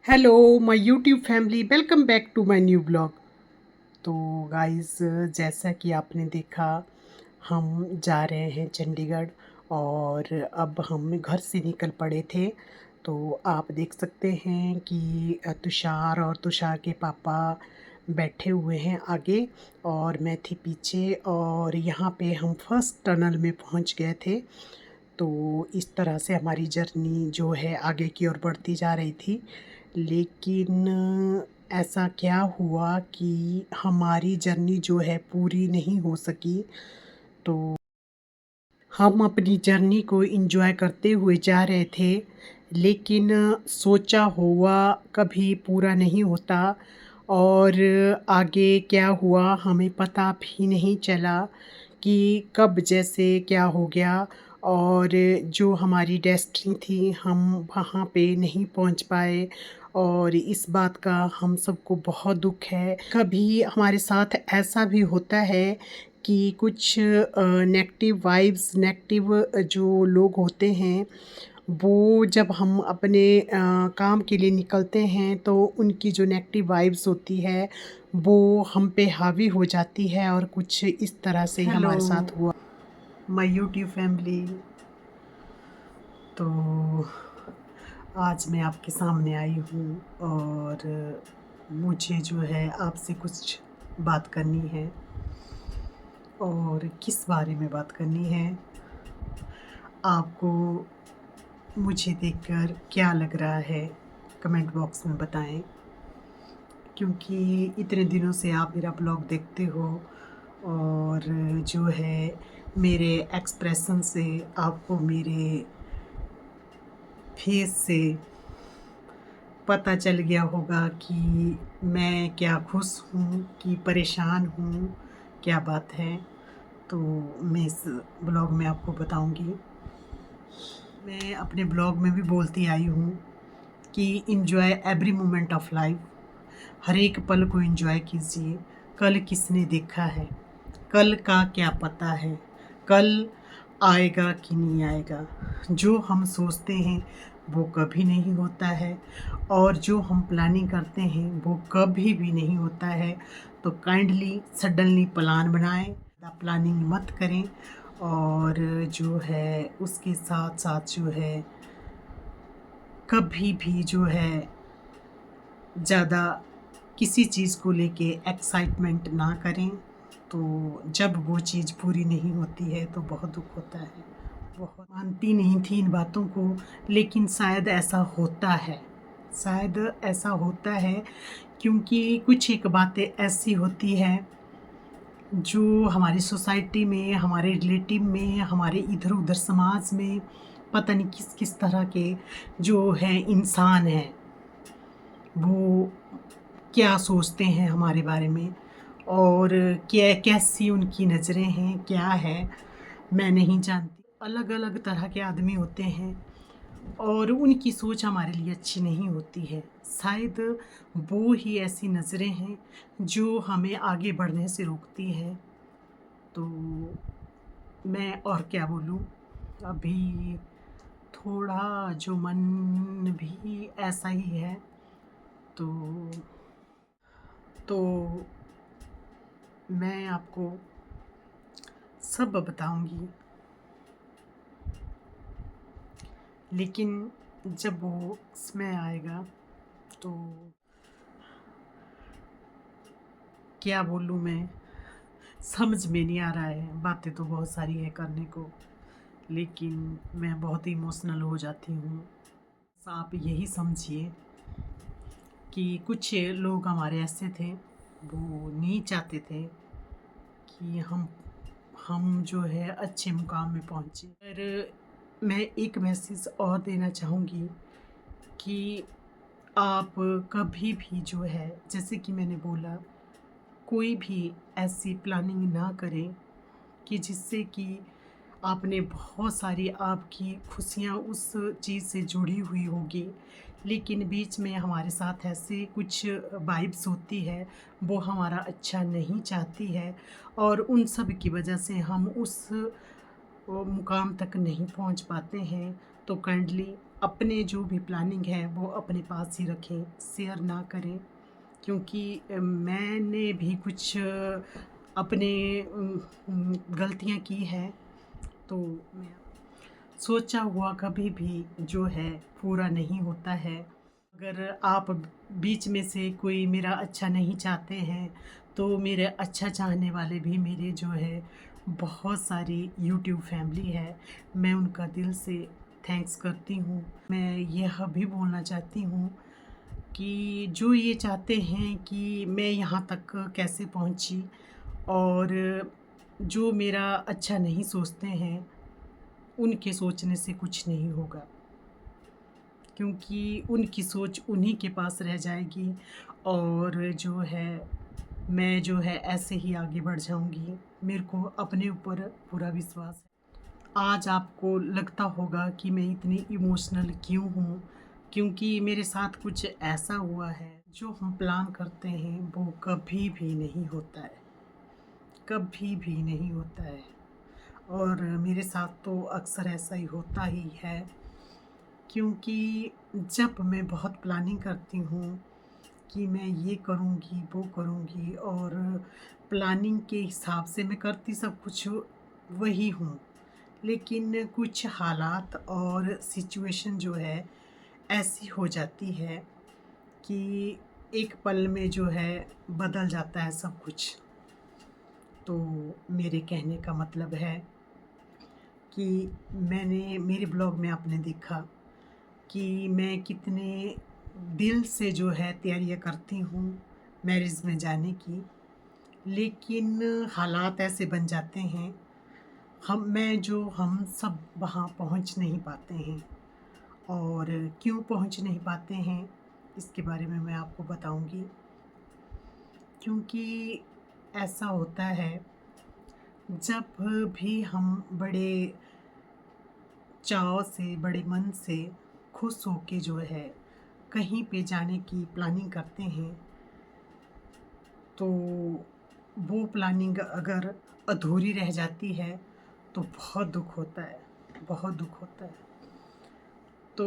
Hello my YouTube family, welcome back to my new blog. तो guys, जैसा कि आपने देखा, हम जा रहे हैं चंडीगढ़ और अब हम घर से निकल पड़े थे। तो आप देख सकते हैं कि तुषार और तुषार के पापा बैठे हुए हैं आगे और मैं थी पीछे, और यहाँ पे हम फर्स्ट टनल में पहुँच गए थे। तो इस तरह से हमारी जर्नी जो है आगे की ओर बढ़ती जा रही थी। लेकिन ऐसा क्या हुआ कि हमारी जर्नी जो है पूरी नहीं हो सकी। तो हम अपनी जर्नी को एंजॉय करते हुए जा रहे थे, लेकिन सोचा हुआ कभी पूरा नहीं होता। और आगे क्या हुआ हमें पता भी नहीं चला कि कब जैसे क्या हो गया, और जो हमारी डेस्टिनी थी हम वहाँ पे नहीं पहुँच पाए। और इस बात का हम सबको बहुत दुख है। कभी हमारे साथ ऐसा भी होता है कि कुछ नेगेटिव वाइब्स, नेगेटिव जो लोग होते हैं, वो जब हम अपने काम के लिए निकलते हैं तो उनकी जो नेगेटिव वाइब्स होती है वो हम पे हावी हो जाती है, और कुछ इस तरह से ही हमारे साथ हुआ। माय यूट्यूब फैमिली, तो आज मैं आपके सामने आई हूँ और मुझे जो है आपसे कुछ बात करनी है। और किस बारे में बात करनी है, आपको मुझे देखकर क्या लग रहा है कमेंट बॉक्स में बताएं। क्योंकि इतने दिनों से आप मेरा ब्लॉग देखते हो और जो है मेरे एक्सप्रेशन से आपको मेरे फेस से पता चल गया होगा कि मैं क्या खुश हूँ कि परेशान हूँ, क्या बात है। तो मैं इस ब्लॉग में आपको बताऊंगी। मैं अपने ब्लॉग में भी बोलती आई हूँ कि enjoy every moment of life. हर एक पल को इंजॉय कीजिए। कल किसने देखा है, कल का क्या पता है, कल आएगा कि नहीं आएगा। जो हम सोचते हैं वो कभी नहीं होता है, और जो हम प्लानिंग करते हैं वो कभी भी नहीं होता है। तो काइंडली सडनली प्लान बनाएं, प्लानिंग मत करें। और जो है उसके साथ साथ जो है कभी भी जो है ज़्यादा किसी चीज़ को लेके एक्साइटमेंट ना करें। तो जब वो चीज़ पूरी नहीं होती है तो बहुत दुख होता है। बहुत मानती नहीं थी इन बातों को, लेकिन शायद ऐसा होता है, शायद ऐसा होता है। क्योंकि कुछ एक बातें ऐसी होती हैं जो हमारी सोसाइटी में, हमारे रिलेटिव में, हमारे इधर उधर समाज में पता नहीं किस किस तरह के जो हैं इंसान हैं, वो क्या सोचते हैं हमारे बारे में, और क्या कैसी उनकी नज़रें हैं, क्या है मैं नहीं जानती। अलग अलग तरह के आदमी होते हैं और उनकी सोच हमारे लिए अच्छी नहीं होती है। शायद वो ही ऐसी नज़रें हैं जो हमें आगे बढ़ने से रोकती है। तो मैं और क्या बोलूँ, अभी थोड़ा जो मन भी ऐसा ही है। तो तो मैं आपको सब बताऊंगी, लेकिन जब वो समय आएगा तो क्या बोलूँ मैं, समझ में नहीं आ रहा है। बातें तो बहुत सारी है करने को, लेकिन मैं बहुत इमोशनल हो जाती हूँ। आप यही समझिए कि कुछ लोग हमारे ऐसे थे, वो नहीं चाहते थे कि हम जो है अच्छे मुकाम में पहुँचे। पर मैं एक मैसेज और देना चाहूँगी कि आप कभी भी जो है, जैसे कि मैंने बोला, कोई भी ऐसी प्लानिंग ना करें कि जिससे कि आपने बहुत सारी आपकी खुशियाँ उस चीज़ से जुड़ी हुई होगी, लेकिन बीच में हमारे साथ ऐसे कुछ वाइब्स होती है, वो हमारा अच्छा नहीं चाहती है, और उन सब की वजह से हम उस मुकाम तक नहीं पहुंच पाते हैं। तो काइंडली अपने जो भी प्लानिंग है वो अपने पास ही रखें, शेयर ना करें। क्योंकि मैंने भी कुछ अपने गलतियाँ की हैं, तो मैं सोचा हुआ कभी भी जो है पूरा नहीं होता है। अगर आप बीच में से कोई मेरा अच्छा नहीं चाहते हैं, तो मेरे अच्छा चाहने वाले भी मेरे जो है बहुत सारी यूट्यूब फैमिली है, मैं उनका दिल से थैंक्स करती हूँ। मैं यह भी बोलना चाहती हूँ कि जो ये चाहते हैं कि मैं यहाँ तक कैसे पहुँची, और जो मेरा अच्छा नहीं सोचते हैं, उनके सोचने से कुछ नहीं होगा। क्योंकि उनकी सोच उन्हीं के पास रह जाएगी, और जो है मैं जो है ऐसे ही आगे बढ़ जाऊँगी। मेरे को अपने ऊपर पूरा विश्वास है। आज आपको लगता होगा कि मैं इतनी इमोशनल क्यों हूँ, क्योंकि मेरे साथ कुछ ऐसा हुआ है, जो हम प्लान करते हैं वो कभी भी नहीं होता है, कभी भी नहीं होता है। और मेरे साथ तो अक्सर ऐसा ही होता ही है, क्योंकि जब मैं बहुत प्लानिंग करती हूँ कि मैं ये करूँगी, वो करूँगी, और प्लानिंग के हिसाब से मैं करती सब कुछ वही हूँ। लेकिन कुछ हालात और सिचुएशन जो है ऐसी हो जाती है कि एक पल में जो है बदल जाता है सब कुछ। तो मेरे कहने का मतलब है कि मैंने मेरे ब्लॉग में आपने देखा कि मैं कितने दिल से जो है तैयारियां करती हूँ मैरिज में जाने की। लेकिन हालात ऐसे बन जाते हैं, हम सब वहाँ पहुँच नहीं पाते हैं। और क्यों पहुँच नहीं पाते हैं, इसके बारे में मैं आपको बताऊंगी। क्योंकि ऐसा होता है, जब भी हम बड़े चाव से, बड़े मन से खुश होके जो है कहीं पे जाने की प्लानिंग करते हैं, तो वो प्लानिंग अगर अधूरी रह जाती है तो बहुत दुख होता है, बहुत दुख होता है। तो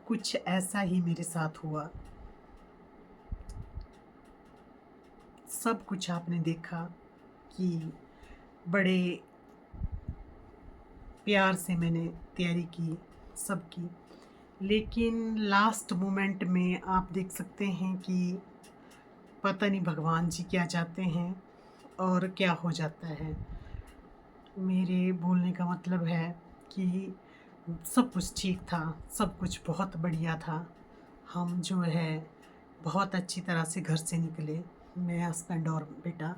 कुछ ऐसा ही मेरे साथ हुआ। सब कुछ आपने देखा कि बड़े प्यार से मैंने तैयारी की, सब की। लेकिन लास्ट मोमेंट में आप देख सकते हैं कि पता नहीं भगवान जी क्या चाहते हैं और क्या हो जाता है। मेरे बोलने का मतलब है कि सब कुछ ठीक था, सब कुछ बहुत बढ़िया था। हम जो है बहुत अच्छी तरह से घर से निकले, मैं, हस्बैंड और बेटा।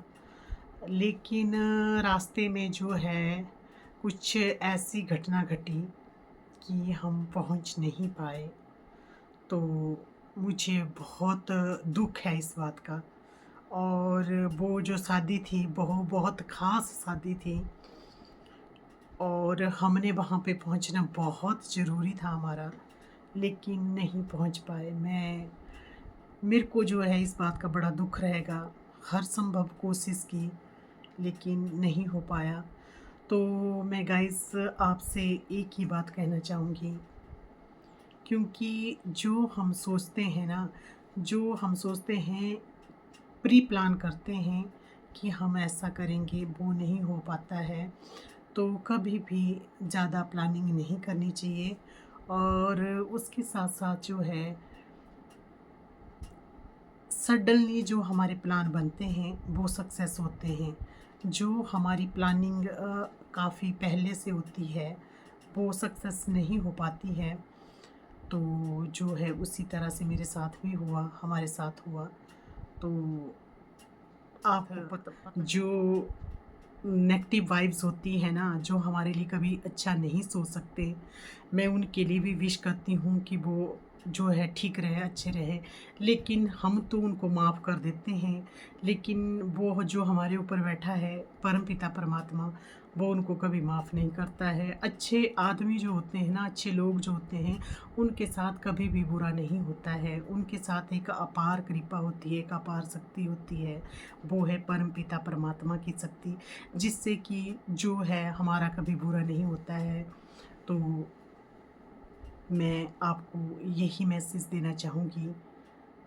लेकिन रास्ते में जो है कुछ ऐसी घटना घटी कि हम पहुंच नहीं पाए। तो मुझे बहुत दुख है इस बात का। और वो जो शादी थी वो बहुत ख़ास शादी थी, और हमने वहाँ पे पहुँचना बहुत ज़रूरी था हमारा, लेकिन नहीं पहुँच पाए। मेरे को जो है इस बात का बड़ा दुख रहेगा। हर संभव कोशिश की, लेकिन नहीं हो पाया। तो मैं गाइस आपसे एक ही बात कहना चाहूँगी, क्योंकि जो हम सोचते हैं ना, जो हम सोचते हैं, प्री प्लान करते हैं कि हम ऐसा करेंगे, वो नहीं हो पाता है। तो कभी भी ज़्यादा प्लानिंग नहीं करनी चाहिए। और उसके साथ साथ जो है सडनली जो हमारे प्लान बनते हैं वो सक्सेस होते हैं। जो हमारी प्लानिंग काफ़ी पहले से होती है वो सक्सेस नहीं हो पाती है। तो जो है उसी तरह से मेरे साथ भी हुआ, हमारे साथ हुआ। तो आपको पता जो नेगेटिव वाइब्स होती हैं ना, जो हमारे लिए कभी अच्छा नहीं सोच सकते, मैं उनके लिए भी विश करती हूँ कि वो जो है ठीक रहे, अच्छे रहे। लेकिन हम तो उनको माफ़ कर देते हैं, लेकिन वो जो हमारे ऊपर बैठा है परमपिता परमात्मा, वो उनको कभी माफ़ नहीं करता है। अच्छे आदमी जो होते हैं ना, अच्छे लोग जो होते हैं, उनके साथ कभी भी बुरा नहीं होता है। उनके साथ एक अपार कृपा होती है, एक अपार शक्ति होती है। वो है परमपिता परमात्मा की शक्ति, जिससे कि जो है हमारा कभी बुरा नहीं होता है। तो मैं आपको यही मैसेज देना चाहूँगी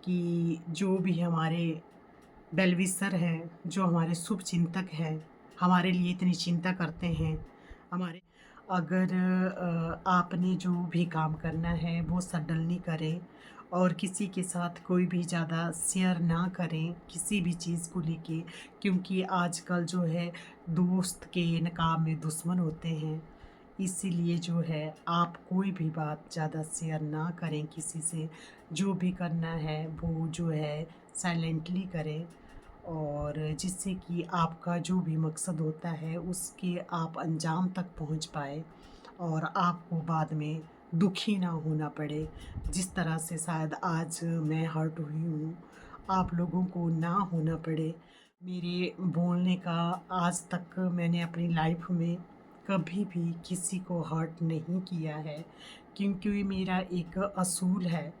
कि जो भी हमारे वेल विशर हैं, जो हमारे शुभचिंतक हैं, हमारे लिए इतनी चिंता करते हैं, हमारे अगर आपने जो भी काम करना है वो सडनली करें और किसी के साथ कोई भी ज़्यादा शेयर ना करें किसी भी चीज़ को लेके, क्योंकि आजकल जो है दोस्त के नकाब में दुश्मन होते हैं। इसीलिए जो है आप कोई भी बात ज़्यादा शेयर ना करें किसी से। जो भी करना है वो जो है साइलेंटली करें, और जिससे कि आपका जो भी मकसद होता है उसके आप अंजाम तक पहुंच पाए और आपको बाद में दुखी ना होना पड़े। जिस तरह से शायद आज मैं हर्ट हुई हूँ, आप लोगों को ना होना पड़े। मेरे बोलने का आज तक मैंने अपनी लाइफ में कभी भी किसी को हर्ट नहीं किया है, क्योंकि ये मेरा एक असूल है।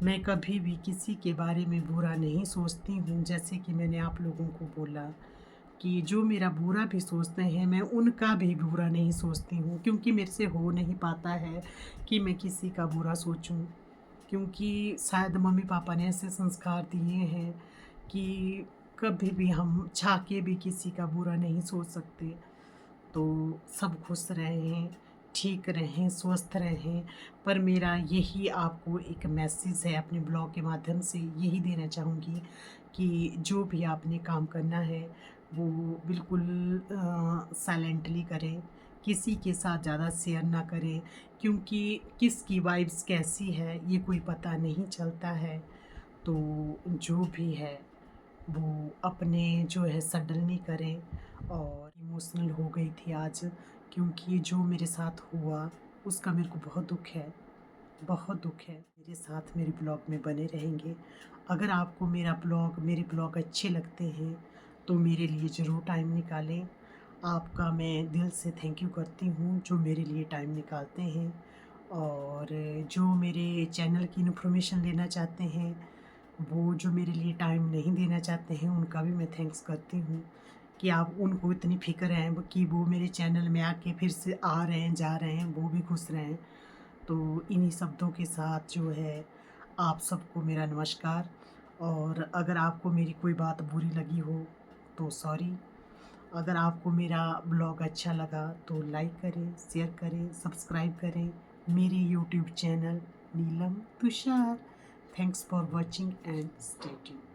मैं कभी भी किसी के बारे में बुरा नहीं सोचती हूँ। जैसे कि मैंने आप लोगों को बोला कि जो मेरा बुरा भी सोचते हैं, मैं उनका भी बुरा नहीं सोचती हूँ, क्योंकि मेरे से हो नहीं पाता है कि मैं किसी का बुरा सोचूँ। क्योंकि शायद मम्मी-पापा ने ऐसे संस्कार दिए हैं कि कभी भी हम चाह के भी किसी का बुरा नहीं सोच सकते। तो सब खुश रहें, ठीक रहें, स्वस्थ रहें। पर मेरा यही आपको एक मैसेज है अपने ब्लॉग के माध्यम से यही देना चाहूँगी कि जो भी आपने काम करना है वो बिल्कुल साइलेंटली करें, किसी के साथ ज़्यादा शेयर ना करें, क्योंकि किसकी वाइब्स कैसी है ये कोई पता नहीं चलता है। तो जो भी है वो अपने जो है सडनली करें। और इमोशनल हो गई थी आज, क्योंकि जो मेरे साथ हुआ उसका मेरे को बहुत दुःख है, बहुत दुःख है। मेरे साथ मेरे ब्लॉग में बने रहेंगे। अगर आपको मेरे ब्लॉग अच्छे लगते हैं तो मेरे लिए ज़रूर टाइम निकालें। आपका मैं दिल से थैंक यू करती हूँ जो मेरे लिए टाइम निकालते हैं, और जो मेरे चैनल की इन्फॉर्मेशन लेना चाहते हैं, वो जो मेरे लिए टाइम नहीं देना चाहते हैं, उनका भी मैं थैंक्स करती हूँ कि आप उनको इतनी फ़िक्र है वो कि वो मेरे चैनल में आके फिर से आ रहे हैं, जा रहे हैं, वो भी खुश रहें। तो इन्हीं शब्दों के साथ जो है आप सबको मेरा नमस्कार। और अगर आपको मेरी कोई बात बुरी लगी हो तो सॉरी। अगर आपको मेरा ब्लॉग अच्छा लगा तो लाइक करें, शेयर करें, सब्सक्राइब करें मेरे YouTube channel Neelam Tushar. Thanks for watching and stay tuned.